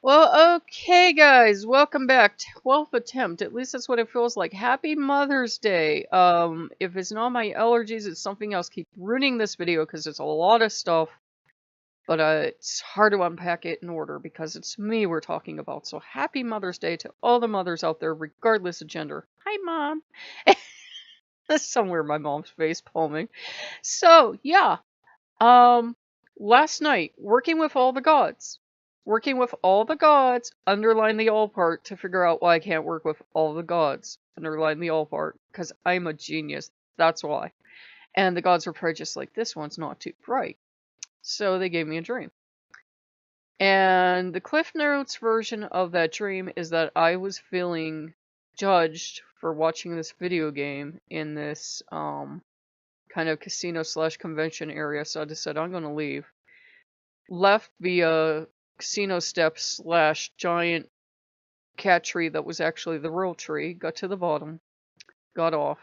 Well, okay, guys, welcome back. 12th attempt. At least that's what it feels like. Happy Mother's Day. If it's not my allergies, it's something else. Keep ruining this video because it's a lot of stuff, but it's hard to unpack it in order because it's me we're talking about. So happy Mother's Day to all the mothers out there, regardless of gender. Hi, Mom. Somewhere my mom's face palming. So yeah, um, last night, working with all the gods. Working with all the gods, underline the all part to figure out why I can't work with all the gods. Underline the all part, because I'm a genius. That's why. And the gods were probably just like, this one's not too bright. So they gave me a dream. And the Cliff Notes version of that dream is that I was feeling judged for watching this video game in this kind of casino slash convention area. So I just said, I'm going to leave. Left via casino steps slash giant cat tree that was actually the real tree. Got to the bottom. Got off.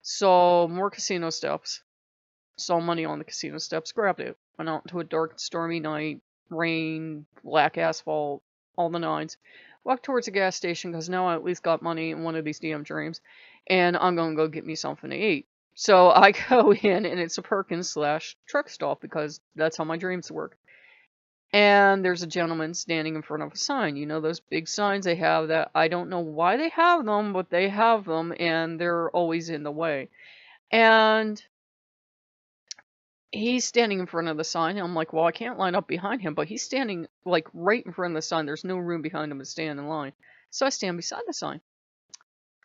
Saw more casino steps. Saw money on the casino steps. Grabbed it. Went out into a dark, stormy night. Rain, black asphalt, all the nines. Walked towards a gas station because now I at least got money in one of these damn dreams. And I'm going to go get me something to eat. So I go in and it's a Perkins slash truck stop because that's how my dreams work. And there's a gentleman standing in front of a sign. You know those big signs they have that I don't know why they have them, but they have them and they're always in the way. And he's standing in front of the sign. And I'm like, well, I can't line up behind him, but he's standing like right in front of the sign. There's no room behind him to stand in line. So I stand beside the sign.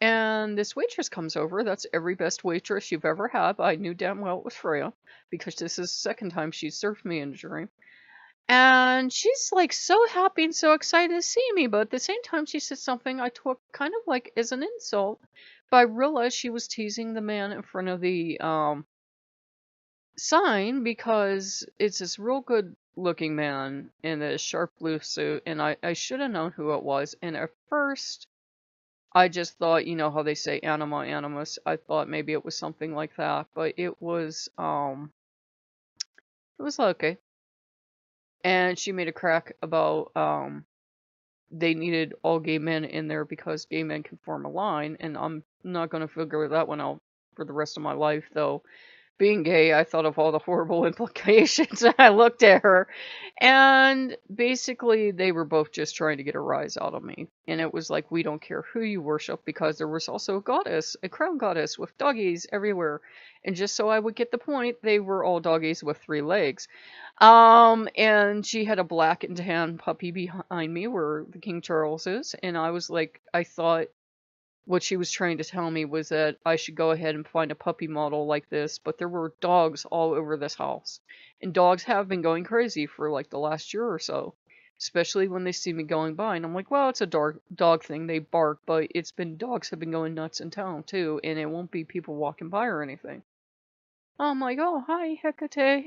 And this waitress comes over. That's every best waitress you've ever had. I knew damn well it was Freya because this is the second time she served me in a dream. And she's like so happy and so excited to see me, but at the same time she said something I took kind of like as an insult. But I realized she was teasing the man in front of the sign because it's this real good looking man in this sharp blue suit, and I should have known who it was. And at first I just thought, you know how they say anima animus, I thought maybe it was something like that, but it was okay. And she made a crack about they needed all gay men in there because gay men can form a line, and I'm not going to figure that one out for the rest of my life, though. Being gay, I thought of all the horrible implications, and I looked at her, and basically they were both just trying to get a rise out of me. And it was like, we don't care who you worship, because there was also a goddess, a crown goddess with doggies everywhere. And just so I would get the point, they were all doggies with 3 legs. And she had a black and tan puppy behind me where the King Charles is, and I was like, I thought what she was trying to tell me was that I should go ahead and find a puppy model like this, but there were dogs all over this house. And dogs have been going crazy for like the last year or so, especially when they see me going by. And I'm like, well, it's a dog thing. They bark, but dogs have been going nuts in town too, and it won't be people walking by or anything. I'm like, oh, hi, Hecate.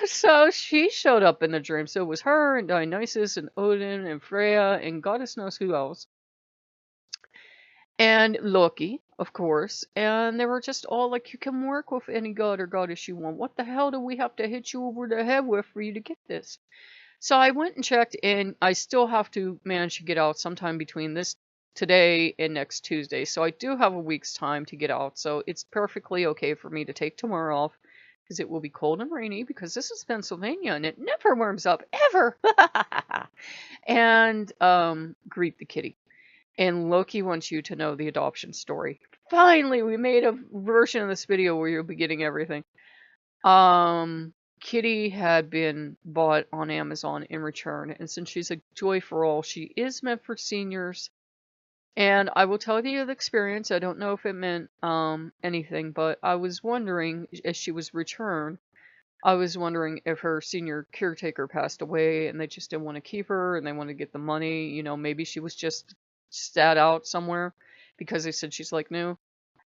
So she showed up in the dream. So it was her and Dionysus and Odin and Freya and goddess knows who else. And Loki, of course. And they were just all like, you can work with any god or goddess you want. What the hell do we have to hit you over the head with for you to get this? So I went and checked, and I still have to manage to get out sometime between this today and next Tuesday. So I do have a week's time to get out. So it's perfectly okay for me to take tomorrow off because it will be cold and rainy because this is Pennsylvania and it never warms up ever. And greet the kitty. And Loki wants you to know the adoption story. Finally, we made a version of this video where you'll be getting everything. Kitty had been bought on Amazon in return, and since she's a joy for all, she is meant for seniors. And I will tell you the experience. I don't know if it meant anything, but I was wondering, as she was returned, I was wondering if her senior caretaker passed away and they just didn't want to keep her and they want to get the money. You know, maybe she was just sat out somewhere because they said she's like new.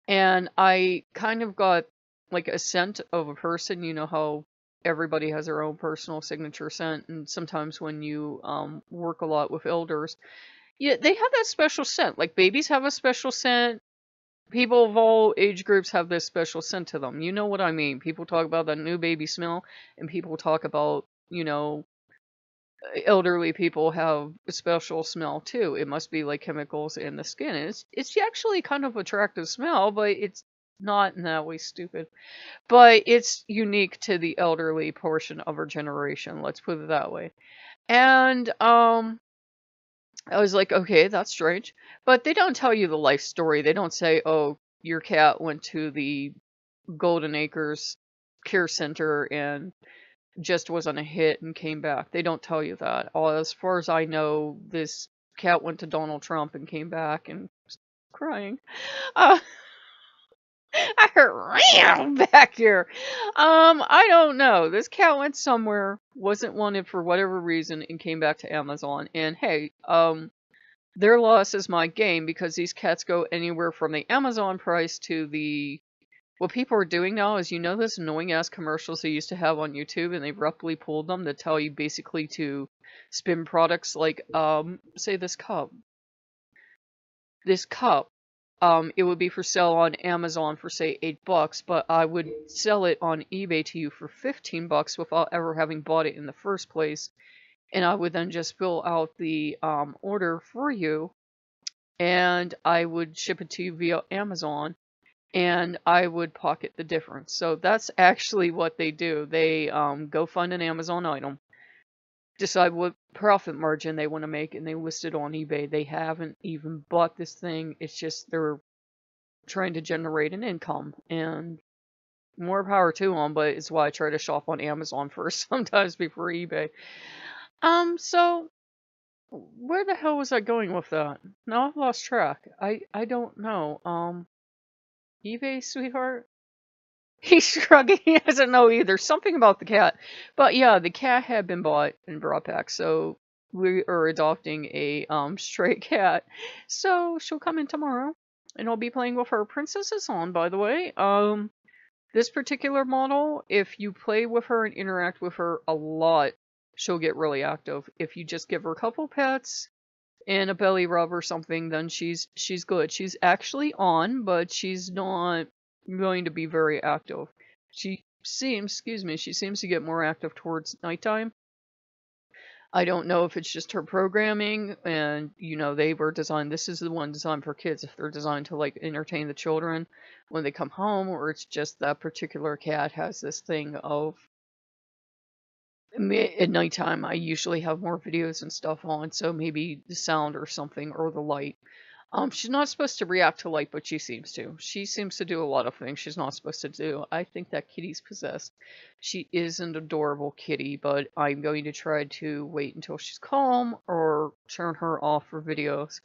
And I kind of got like a scent of a person. You know how everybody has their own personal signature scent, and sometimes when you work a lot with elders, yeah, they have that special scent. Like babies have a special scent. People of all age groups have this special scent to them. You know what I mean? People talk about the new baby smell, and people talk about, you know, elderly people have a special smell too. It must be like chemicals in the skin. It's actually kind of attractive smell, but it's not in that way stupid. But it's unique to the elderly portion of our generation, let's put it that way. And I was like, okay, that's strange. But they don't tell you the life story. They don't say, oh, your cat went to the Golden Acres Care Center and just wasn't a hit and came back. They don't tell you that. As far as I know, this cat went to Donald Trump and came back and crying. Uh, I heard ram back here. I don't know. This cat went somewhere, wasn't wanted for whatever reason, and came back to Amazon. And hey, their loss is my gain because these cats go anywhere from the Amazon price to the. What people are doing now is, you know, those annoying ass commercials they used to have on YouTube, and they've abruptly pulled them that tell you basically to spin products like, say this cup. This cup, it would be for sale on Amazon for say $8, but I would sell it on eBay to you for $15 without ever having bought it in the first place. And I would then just fill out the order for you, and I would ship it to you via Amazon, and I would pocket the difference. So that's actually what they do. They go find an Amazon item, decide what profit margin they want to make, and they list it on eBay. They haven't even bought this thing. It's just they're trying to generate an income, and more power to them, but it's why I try to shop on Amazon first sometimes before eBay. So where the hell was I going with that? Now I've lost track. I don't know. eBay, sweetheart? He's shrugging. He doesn't know either. Something about the cat. But yeah, the cat had been bought and brought back, so we are adopting a stray cat. So she'll come in tomorrow, and I'll be playing with her. Princess is on, by the way. This particular model, if you play with her and interact with her a lot, she'll get really active. If you just give her a couple pets and a belly rub or something, then she's good. She's actually on, but she's not going to be very active. She seems to get more active towards nighttime. I don't know if it's just her programming, and you know, they were designed, this is the one designed for kids, if they're designed to like entertain the children when they come home, or it's just that particular cat has this thing of at nighttime I usually have more videos and stuff on, so maybe the sound or something, or the light. She's not supposed to react to light, but she seems to. She seems to do a lot of things she's not supposed to do. I think that kitty's possessed. She is an adorable kitty, but I'm going to try to wait until she's calm or turn her off for videos.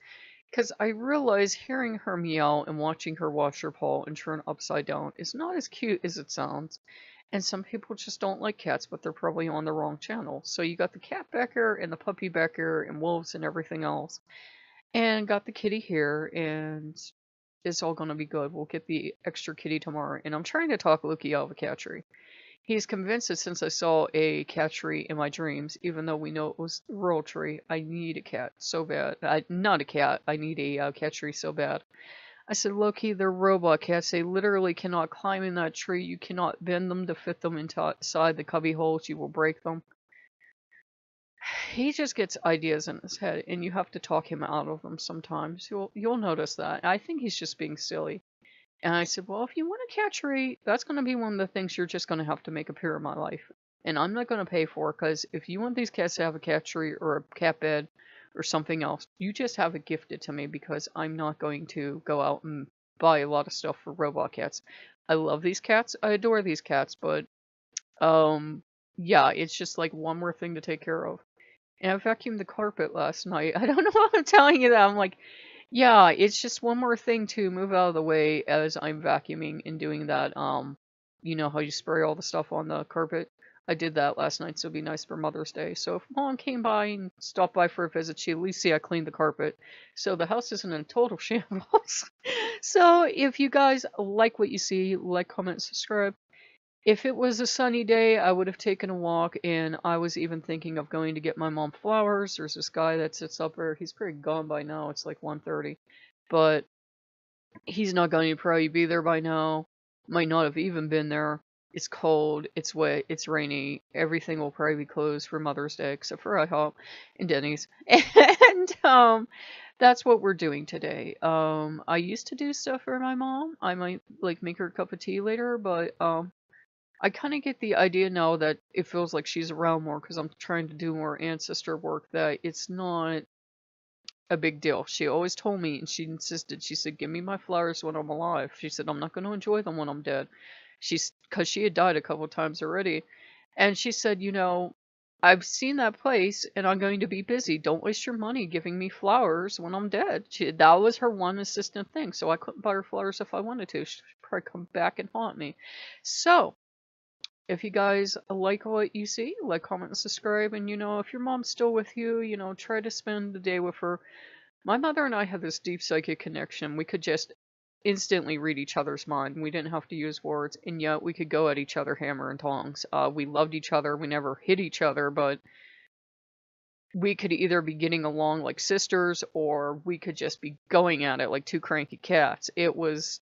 Because I realize hearing her meow and watching her wash her paw and turn upside down is not as cute as it sounds. And some people just don't like cats, but they're probably on the wrong channel. So you got the cat back here and the puppy back here and wolves and everything else. And got the kitty here, and it's all gonna be good. We'll get the extra kitty tomorrow. And I'm trying to talk Loki out of a cat tree. He's convinced that since I saw a cat tree in my dreams, even though we know it was the royal tree, I need a cat so bad. Not a cat, I need a cat tree so bad. I said, Loki, they're robot cats. They literally cannot climb in that tree. You cannot bend them to fit them inside the cubby holes. You will break them. He just gets ideas in his head, and you have to talk him out of them sometimes. You'll notice that. I think he's just being silly. And I said, well, if you want a cat tree, that's going to be one of the things you're just going to have to make appear in my life. And I'm not going to pay for it, because if you want these cats to have a cat tree or a cat bed or something else, you just have it gifted to me, because I'm not going to go out and buy a lot of stuff for robot cats. I love these cats. I adore these cats, but yeah, it's just like one more thing to take care of. And I vacuumed the carpet last night. I don't know why I'm telling you that. I'm like, yeah, it's just one more thing to move out of the way as I'm vacuuming and doing that. You know how you spray all the stuff on the carpet? I did that last night, so it'd be nice for Mother's Day. So if Mom came by and stopped by for a visit, she'd at least see I cleaned the carpet. So the house isn't in total shambles. So if you guys like what you see, like, comment, subscribe. If it was a sunny day, I would have taken a walk, and I was even thinking of going to get my mom flowers. There's this guy that sits up there. He's pretty gone by now. It's like 1:30. But he's not going to probably be there by now. Might not have even been there. It's cold, it's wet, it's rainy. Everything will probably be closed for Mother's Day, except for IHOP and Denny's. And that's what we're doing today. I used to do stuff for my mom. I might like make her a cup of tea later, but I kind of get the idea now that it feels like she's around more because I'm trying to do more ancestor work, that it's not a big deal. She always told me, and she insisted, she said, give me my flowers when I'm alive. She said, I'm not going to enjoy them when I'm dead. Because she had died a couple times already. And she said, you know, I've seen that place and I'm going to be busy. Don't waste your money giving me flowers when I'm dead. That was her one assistant thing. So I couldn't buy her flowers if I wanted to. She'd probably come back and haunt me. So if you guys like what you see, like, comment, and subscribe. And, you know, if your mom's still with you, you know, try to spend the day with her. My mother and I had this deep psychic connection. We could just instantly read each other's mind. We didn't have to use words, and yet we could go at each other hammer and tongs. We loved each other. We never hit each other, but we could either be getting along like sisters, or we could just be going at it like two cranky cats. It was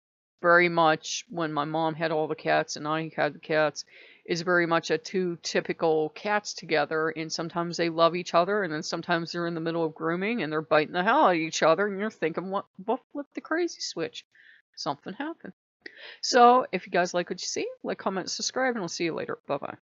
very much, when my mom had all the cats and I had the cats, is very much a two typical cats together, and sometimes they love each other, and then sometimes they're in the middle of grooming and they're biting the hell out of each other, and you're thinking, what flipped the crazy switch? Something happened. So if you guys like what you see, like, comment, subscribe, and I'll see you later. Bye bye.